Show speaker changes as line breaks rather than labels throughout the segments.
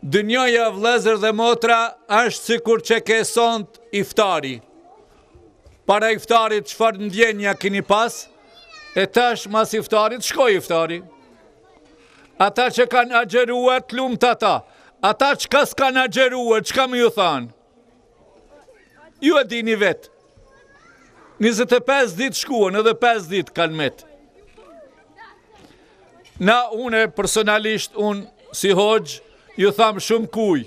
Dynjaja vëllezër dhe motra është sikur që ke sont iftari. Para iftarit çfarë ndjenja keni pas? E tash mas iftarit shkoj iftari. Ata që kanë agjeruar të lumt ata. Ata që ka s'kanë agjeruar, që ka më ju thanë? Ju e dini vetë. 25 ditë shkuan, edhe 5 ditë kanë met. Une personalisht, si hoxh, ju thamë shumë kuj.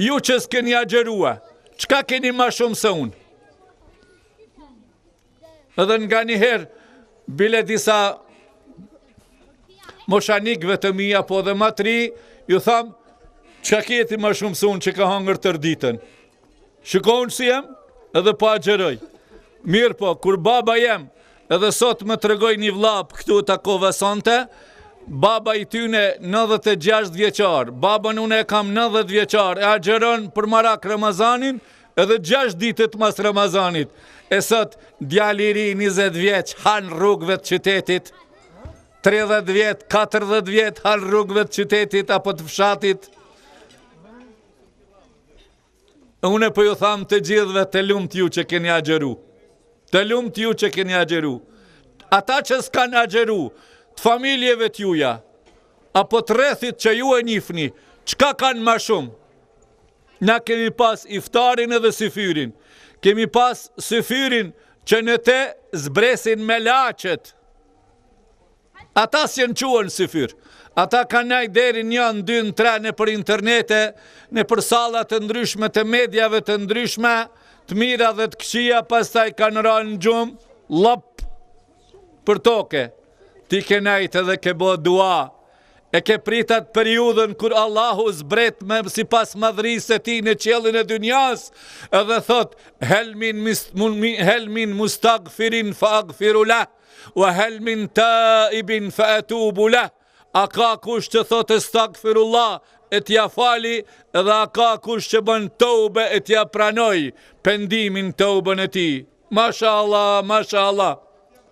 Ju që s'keni agjerua, qka keni ma shumë se unë? Edhe nga njëherë, bile disa moshanikve të mija, po dhe ma tri, ju thamë, qka keti ma shumë se unë që ka hangër tër ditën? Shikon si jem, edhe po agjeroj. Mirë po, kur baba jem, edhe sot më të regoj një vlap këtu të kove sante, baba i tyne 96 vjeqar, baba nune e kam 90 vjeqar, e agjeron për marak Ramazanin, edhe 6 ditët mas Ramazanit. E sot, djaliri 20 vjeq, han rrugëve të qytetit, 30 vjet, 40 vjet, han rrugëve të qytetit, apo të fshatit. Une po ju thamë të gjithve të lumt ju që keni agjeru. Të lumt ju që keni agjeru. Ata që s'kan agjeru, të familjeve t'juja, apo të rrethit që ju e njifni, qka kanë ma shumë? Na kemi pas iftarin edhe syfyrin. Kemi pas syfyrin që në te zbresin me lachet. Ata s'jen quen syfyr. Ata kanë najt deri 1, 2, 3 në për internete, në për salat të ndryshme të medjave të ndryshme, të mira dhe të këqia, pastaj kanë ranë në gjumë, lop për toke. Ti ke najt edhe ke bo dua, e ke pritat periudën kur Allahu zbret me si pas madhrisë e ti në qelin e dynjas, edhe thot, helmin mustagfirin fa agfirula, wa helmin taibin fa atubu la. A ka kush që thot e stagfirullah e t'ja fali, edhe a ka kush që bën tobe e t'ja pranoj pendimin tobën e ti. Masha Allah, masha Allah.